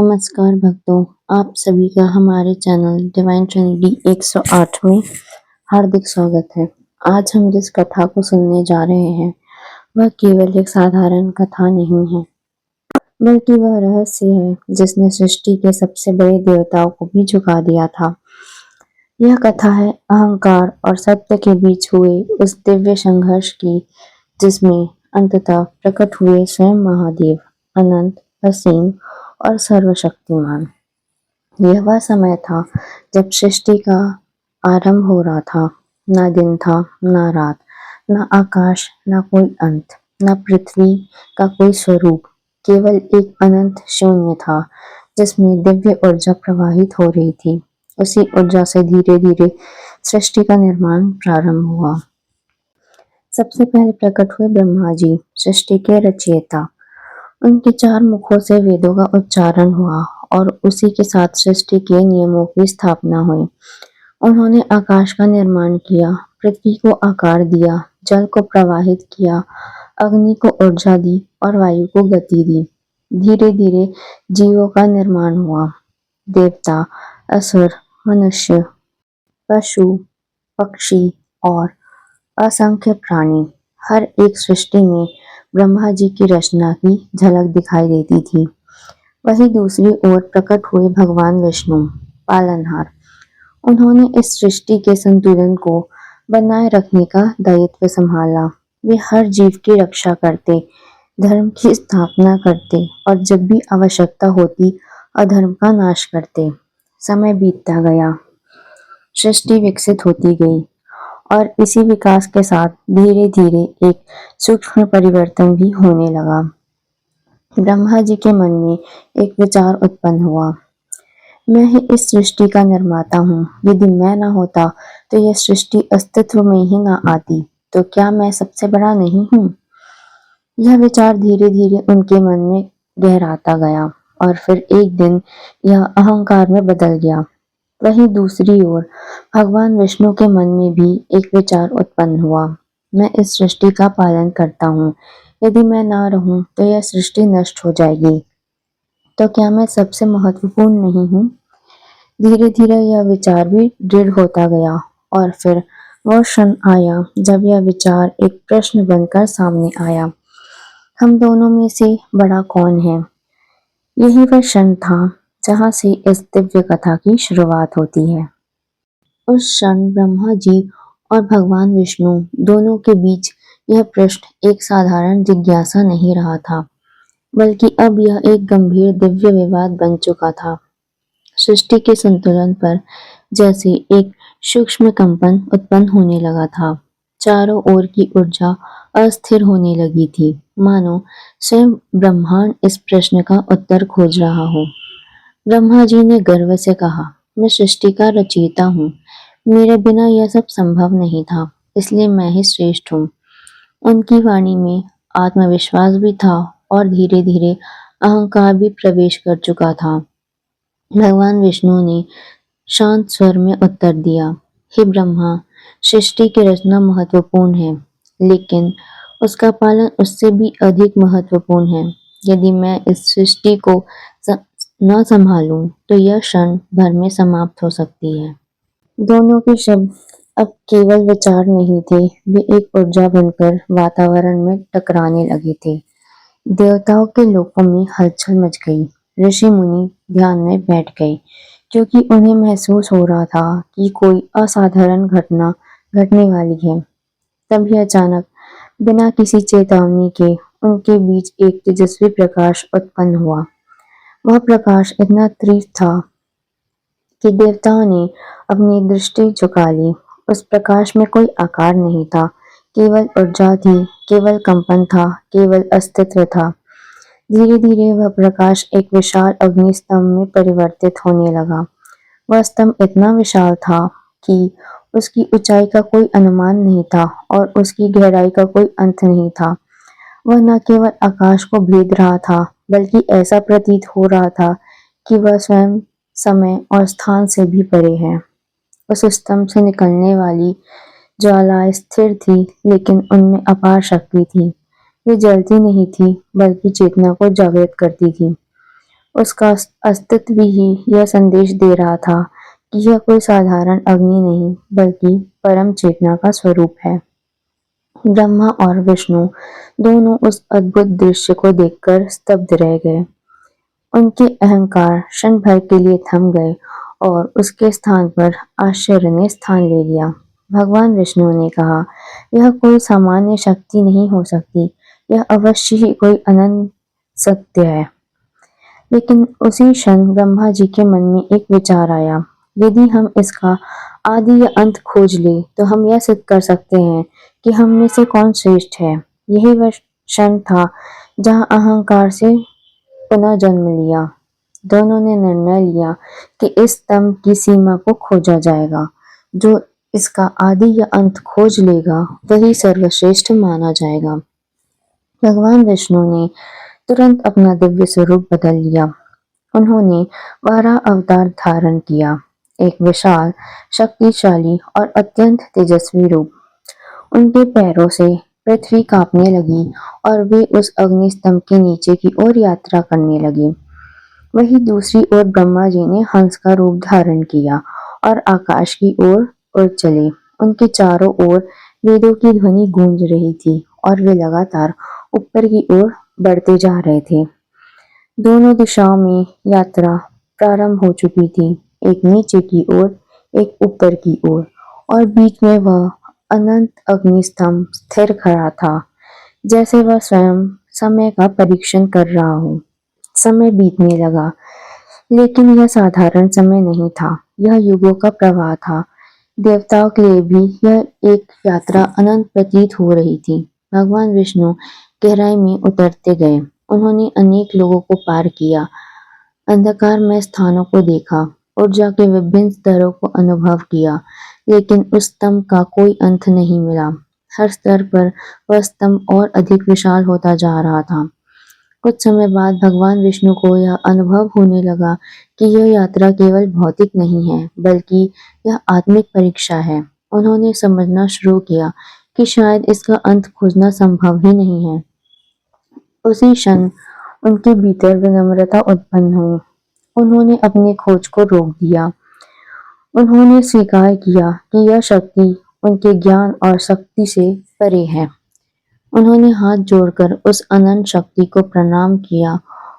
नमस्कार भक्तों, आप सभी का हमारे चैनल डिवाइन ट्रिनिटी 108 में हार्दिक स्वागत है। आज हम जिस कथा को सुनने जा रहे हैं वह केवल एक साधारण कथा नहीं है, बल्कि वह रहस्य है जिसने सृष्टि के सबसे बड़े देवताओं को भी झुका दिया था। यह कथा है अहंकार और सत्य के बीच हुए उस दिव्य संघर्ष की, जिसमें अंततः प्रकट हुए स्वयं महादेव, अनंत, असीम और सर्वशक्तिमान। यह वह समय था जब सृष्टि का आरंभ हो रहा था। ना दिन था, ना रात, ना आकाश, ना कोई अंत, ना पृथ्वी का कोई स्वरूप, केवल एक अनंत शून्य था जिसमें दिव्य ऊर्जा प्रवाहित हो रही थी। उसी ऊर्जा से धीरे धीरे सृष्टि का निर्माण प्रारंभ हुआ। सबसे पहले प्रकट हुए ब्रह्मा जी, सृष्टि के रचयिता। उनके 4 मुखों से वेदों का उच्चारण हुआ और उसी के साथ सृष्टि के नियमों की स्थापना हुई। उन्होंने आकाश का निर्माण किया, पृथ्वी को आकार दिया, जल को प्रवाहित किया, अग्नि को ऊर्जा दी और वायु को गति दी। धीरे धीरे जीवों का निर्माण हुआ। देवता, असुर, मनुष्य, पशु, पक्षी और असंख्य प्राणी, हर एक सृष्टि में ब्रह्मा जी की रचना की झलक दिखाई देती थी। वहीं दूसरी ओर प्रकट हुए भगवान विष्णु, पालनहार। उन्होंने इस सृष्टि के संतुलन को बनाए रखने का दायित्व संभाला। वे हर जीव की रक्षा करते, धर्म की स्थापना करते और जब भी आवश्यकता होती अधर्म का नाश करते। समय बीतता गया, सृष्टि विकसित होती गई और इसी विकास के साथ धीरे धीरे एक सूक्ष्म परिवर्तन भी होने लगा। ब्रह्मा जी के मन में एक विचार उत्पन्न हुआ, मैं ही इस सृष्टि का निर्माता हूँ। यदि मैं ना होता तो यह सृष्टि अस्तित्व में ही ना आती, तो क्या मैं सबसे बड़ा नहीं हूँ? यह विचार धीरे धीरे उनके मन में गहराता गया और फिर एक दिन यह अहंकार में बदल गया। वहीं दूसरी ओर भगवान विष्णु के मन में भी एक विचार उत्पन्न हुआ, मैं इस सृष्टि का पालन करता हूँ। यदि मैं ना रहूं तो यह सृष्टि नष्ट हो जाएगी, तो क्या मैं सबसे महत्वपूर्ण नहीं हूँ? धीरे धीरे यह विचार भी दृढ़ होता गया और फिर वह क्षण आया जब यह विचार एक प्रश्न बनकर सामने आया, हम दोनों में से बड़ा कौन है? यही वह क्षण था जहाँ से इस दिव्य कथा की शुरुआत होती है। उस क्षण ब्रह्मा जी और भगवान विष्णु दोनों के बीच यह प्रश्न एक साधारण जिज्ञासा नहीं रहा था, बल्कि अब यह एक गंभीर दिव्य विवाद बन चुका था। सृष्टि के संतुलन पर जैसे एक सूक्ष्म कंपन उत्पन्न होने लगा था। चारों ओर की ऊर्जा अस्थिर होने लगी थी, मानो स्वयं ब्रह्मांड इस प्रश्न का उत्तर खोज रहा हो। ब्रह्मा जी ने गर्व से कहा, मैं सृष्टि का रचयिता हूँ, मेरे बिना यह सब संभव नहीं था, इसलिए मैं ही श्रेष्ठ हूँ। उनकी वाणी में आत्मविश्वास भी था और धीरे धीरे अहंकार भी प्रवेश कर चुका था। भगवान विष्णु ने शांत स्वर में उत्तर दिया, हे ब्रह्मा, सृष्टि की रचना महत्वपूर्ण है, लेकिन उसका पालन उससे भी अधिक महत्वपूर्ण है। यदि मैं इस सृष्टि को न संभालूं तो यह क्षण भर में समाप्त हो सकती है। दोनों के शब्द अब केवल विचार नहीं थे, वे एक ऊर्जा बनकर वातावरण में टकराने लगे थे। देवताओं के लोकों में हलचल मच गई। ऋषि मुनि ध्यान में बैठ गए, क्योंकि उन्हें महसूस हो रहा था कि कोई असाधारण घटना घटने वाली है। तभी अचानक बिना किसी चेतावनी के उनके बीच एक तेजस्वी प्रकाश उत्पन्न हुआ। वह प्रकाश इतना तीव्र था कि देवताओं ने अपनी दृष्टि झुका ली। उस प्रकाश में कोई आकार नहीं था, केवल ऊर्जा थी, केवल कंपन था, केवल अस्तित्व था। धीरे धीरे वह प्रकाश एक विशाल अग्नि स्तंभ में परिवर्तित होने लगा। वह स्तंभ इतना विशाल था कि उसकी ऊंचाई का कोई अनुमान नहीं था और उसकी गहराई का कोई अंत नहीं था। वह न केवल आकाश को भेद रहा था, बल्कि ऐसा प्रतीत हो रहा था कि वह स्वयं समय और स्थान से भी परे है। उस स्तंभ से निकलने वाली ज्वालाएं स्थिर थी, लेकिन उनमें अपार शक्ति थी। वे जलती नहीं थी, बल्कि चेतना को जागृत करती थी। उसका अस्तित्व ही यह संदेश दे रहा था कि यह कोई साधारण अग्नि नहीं बल्कि परम चेतना का स्वरूप है। ब्रह्मा और विष्णु दोनों उस अद्भुत दृश्य को देखकर स्तब्ध रह गए। उनके अहंकार क्षण भर के लिए थम गए और उसके स्थान पर आश्चर्य ने स्थान ले लिया। भगवान विष्णु ने कहा, यह कोई सामान्य शक्ति नहीं हो सकती, यह अवश्य ही कोई अनंत सत्य है। लेकिन उसी क्षण ब्रह्मा जी के मन में एक विचार आया, यदि हम इसका आदि या अंत खोज ले तो हम यह सिद्ध कर सकते हैं कि हम में से कौन श्रेष्ठ है। यही वह क्षण था जहाँ अहंकार से पुनः जन्म लिया। दोनों ने निर्णय लिया कि इस स्तंभ की सीमा को खोजा जाएगा। जो इसका आदि या अंत खोज लेगा वही सर्वश्रेष्ठ माना जाएगा। भगवान विष्णु ने तुरंत अपना दिव्य स्वरूप बदल लिया। उन्होंने वाराह अवतार धारण किया, एक विशाल, शक्तिशाली और अत्यंत तेजस्वी रूप। उनके पैरों से पृथ्वी कांपने लगी और वे उस अग्नि स्तंभ के नीचे की ओर यात्रा करने लगी। वहीं दूसरी ओर ब्रह्मा जी ने हंस का रूप धारण किया और आकाश की ओर उड़ चले। उनके चारों ओर वेदों की ध्वनि गूंज रही थी और वे लगातार ऊपर की ओर बढ़ते जा रहे थे। दोनों दिशाओं में यात्रा प्रारंभ हो चुकी थी, एक नीचे की ओर, एक ऊपर की ओर, और बीच में वह अनंत अग्नि स्तंभ स्थिर खड़ा था, जैसे वह स्वयं समय का परीक्षण कर रहा हो। समय बीतने लगा, लेकिन यह साधारण समय नहीं था, यह युगों का प्रवाह था। देवताओं के लिए भी यह एक यात्रा अनंत प्रतीत हो रही थी। भगवान विष्णु गहराई में उतरते गए। उन्होंने अनेक लोगों को पार किया, अंधकार में स्थानों को देखा, ऊर्जा के विभिन्न स्तरों को अनुभव किया, लेकिन उस स्तंभ का कोई अंत नहीं मिला। हर स्तर पर वह स्तंभ और अधिक विशाल होता जा रहा था। कुछ समय बाद भगवान विष्णु को यह अनुभव होने लगा कि यह यात्रा केवल भौतिक नहीं है, बल्कि यह आत्मिक परीक्षा है। उन्होंने समझना शुरू किया कि शायद इसका अंत खोजना संभव ही नहीं है। उसी क्षण उनके भीतर विनम्रता उत्पन्न हुई। उन्होंने अपनी खोज को रोक दिया। उन्होंने स्वीकार किया कि यह शक्ति उनके ज्ञान और शक्ति से परे है। उन्होंने हाथ जोड़कर उस अनंत शक्ति को प्रणाम किया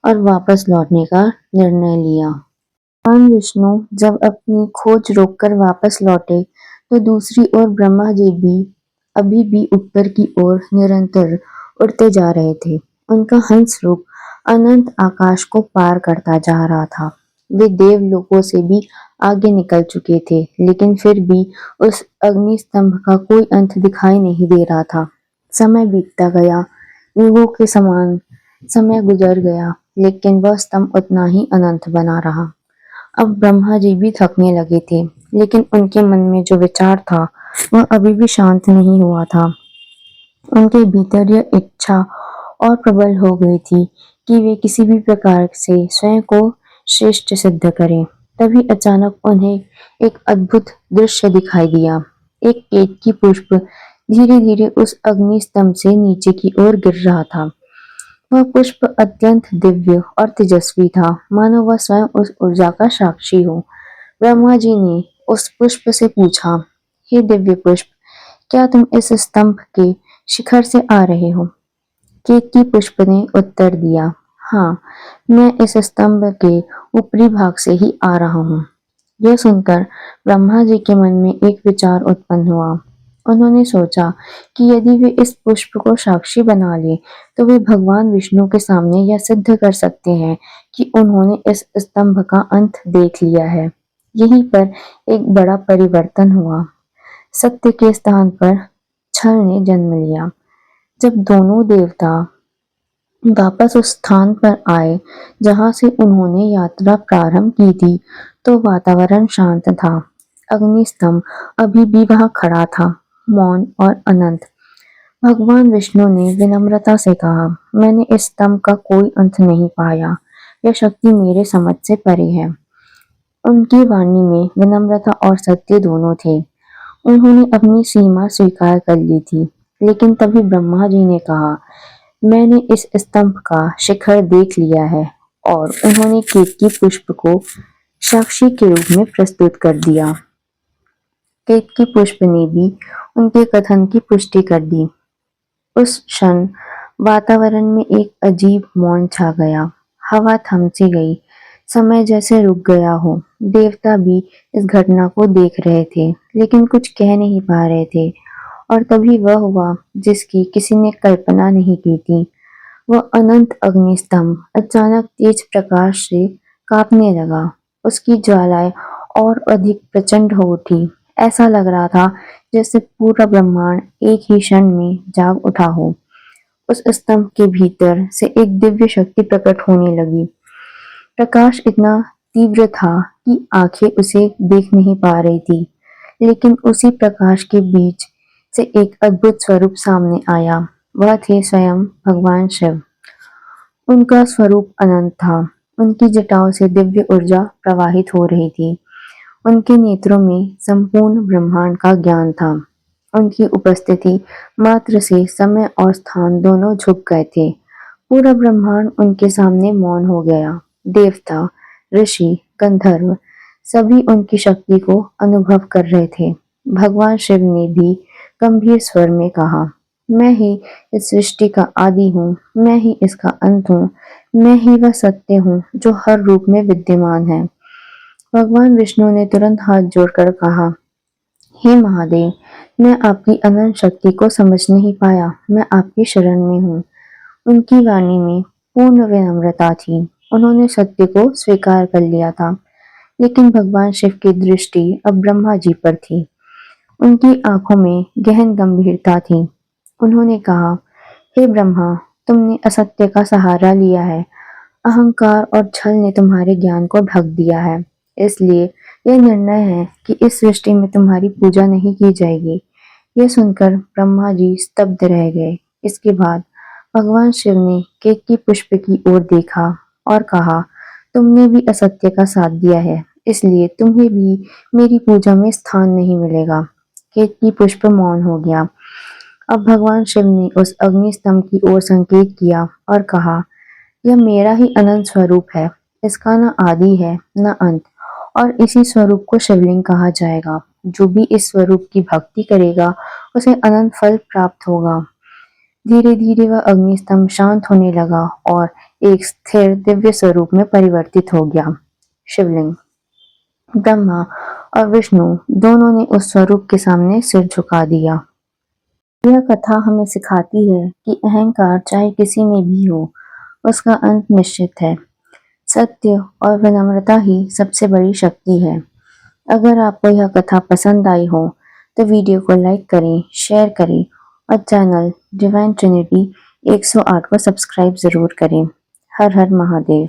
और वापस लौटने का निर्णय लिया। भगवान विष्णु जब अपनी खोज रोककर वापस लौटे, तो दूसरी ओर ब्रह्मा जी भी अभी भी ऊपर की ओर निरंतर उड़ते जा रहे थे। उनका हंस रूप अनंत आकाश को पार करता जा रहा था। वे देवलोकों से भी आगे निकल चुके थे, लेकिन फिर भी उस अग्नि स्तंभ का कोई अंत दिखाई नहीं दे रहा था। समय बीतता गया, युगों के समान समय गुजर गया, लेकिन वह स्तंभ उतना ही अनंत बना रहा। अब ब्रह्मा जी भी थकने लगे थे, लेकिन उनके मन में जो विचार था वह अभी भी शांत नहीं हुआ था। उनके भीतर यह इच्छा और प्रबल हो गई थी कि वे किसी भी प्रकार से स्वयं को श्रेष्ठ सिद्ध करें। तभी अचानक उन्हें एक अद्भुत दृश्य दिखाई दिया। एक केतकी पुष्प धीरे धीरे उस अग्नि स्तंभ से नीचे की ओर गिर रहा था। वह पुष्प अत्यंत दिव्य और तेजस्वी था, मानो वह स्वयं उस ऊर्जा का साक्षी हो। ब्रह्मा जी ने उस पुष्प से पूछा, हे दिव्य पुष्प, क्या तुम इस स्तंभ के शिखर से आ रहे हो? केतकी पुष्प ने उत्तर दिया, हाँ, मैं इस स्तंभ के ऊपरी भाग से ही आ रहा हूँ। यह सुनकर ब्रह्मा जी के मन में एक विचार उत्पन्न हुआ। उन्होंने सोचा कि यदि वे इस पुष्प को साक्षी बना ले, तो वे भगवान विष्णु के सामने यह सिद्ध कर सकते हैं कि उन्होंने इस स्तंभ का अंत देख लिया है। यहीं पर एक बड़ा परिवर्तन हुआ। सत्य के स्थान पर छल ने जन्म लिया। जब दोनों देवता वापस उस स्थान पर आए जहां से उन्होंने यात्रा प्रारंभ की थी, तो वातावरण शांत था। अग्नि स्तंभ अभी भी वहां खड़ा था, मौन और अनंत। भगवान विष्णु ने विनम्रता से कहा, मैंने इस स्तंभ का कोई अंत नहीं पाया, यह शक्ति मेरे समझ से परे है। उनकी वाणी में विनम्रता और सत्य दोनों थे। उन्होंने अपनी सीमा स्वीकार कर ली थी, लेकिन तभी ब्रह्मा जी ने कहा, मैंने इस स्तंभ का शिखर देख लिया है और उन्होंने केतकी पुष्प को साक्षी के रूप में प्रस्तुत कर दिया। केतकी पुष्प ने भी उनके कथन की पुष्टि कर दी। उस क्षण वातावरण में एक अजीब मौन छा गया। हवा थम सी गई, समय जैसे रुक गया हो। देवता भी इस घटना को देख रहे थे, लेकिन कुछ कह नहीं पा रहे थे। और तभी वह हुआ जिसकी किसी ने कल्पना नहीं की थी। वह अनंत अग्निस्तंभ अचानक तेज प्रकाश से कांपने लगा। उसकी ज्वालाएं और अधिक प्रचंड हो उठी। ऐसा लग रहा था जैसे पूरा ब्रह्मांड एक ही क्षण में जाग उठा हो। उस स्तंभ के भीतर से एक दिव्य शक्ति प्रकट होने लगी। प्रकाश इतना तीव्र था कि आंखें उसे देख नहीं पा रही थी, लेकिन उसी प्रकाश के बीच से एक अद्भुत स्वरूप सामने आया। वह थे स्वयं भगवान शिव। उनका स्वरूप अनंत था। उनकी जटाओं से दिव्य ऊर्जा प्रवाहित हो रही थी। उनके नेत्रों में संपूर्ण ब्रह्मांड का ज्ञान था। उनकी उपस्थिति मात्र से समय और स्थान दोनों झुक गए थे। पूरा ब्रह्मांड उनके सामने मौन हो गया। देवता, ऋषि, गंधर्व सभी उनकी शक्ति को अनुभव कर रहे थे। भगवान शिव ने भी गंभीर स्वर में कहा, मैं ही इस सृष्टि का आदि हूँ, मैं ही इसका अंत हूँ, मैं ही वह सत्य हूँ जो हर रूप में विद्यमान है। भगवान विष्णु ने तुरंत हाथ जोड़कर कहा, हे महादेव, मैं आपकी अनंत शक्ति को समझ नहीं पाया, मैं आपकी शरण में हूँ। उनकी वाणी में पूर्ण विनम्रता थी। उन्होंने सत्य को स्वीकार कर लिया था, लेकिन भगवान शिव की दृष्टि अब ब्रह्मा जी पर थी। उनकी आंखों में गहन गंभीरता थी। उन्होंने कहा, हे ब्रह्मा, तुमने असत्य का सहारा लिया है। अहंकार और छल ने तुम्हारे ज्ञान को ढक दिया है। इसलिए यह निर्णय है कि इस सृष्टि में तुम्हारी पूजा नहीं की जाएगी। यह सुनकर ब्रह्मा जी स्तब्ध रह गए। इसके बाद भगवान शिव ने केतकी पुष्प की ओर देखा और कहा, तुमने भी असत्य का साथ दिया है, इसलिए तुम्हें भी मेरी पूजा में स्थान नहीं मिलेगा। केतकी पुष्प मौन हो गया। अब भगवान शिव ने उस अग्नि स्तंभ की ओर संकेत किया और कहा, यह मेरा ही अनंत स्वरूप है। इसका न आदि है न अंत, और इसी स्वरूप को शिवलिंग कहा जाएगा। जो भी इस स्वरूप की भक्ति करेगा उसे अनंत फल प्राप्त होगा। धीरे धीरे वह अग्निस्तंभ शांत होने लगा और एक स्थिर दिव्य स्वरूप में परिवर्तित हो गया। शिवलिंग। ब्रह्मा और विष्णु दोनों ने उस स्वरूप के सामने सिर झुका दिया। यह कथा हमें सिखाती है कि अहंकार चाहे किसी में भी हो, उसका अंत निश्चित है। सत्य और विनम्रता ही सबसे बड़ी शक्ति है। अगर आपको यह कथा पसंद आई हो तो वीडियो को लाइक करें, शेयर करें और चैनल डिवाइन ट्रिनिटी 108 को सब्सक्राइब जरूर करें। हर हर महादेव।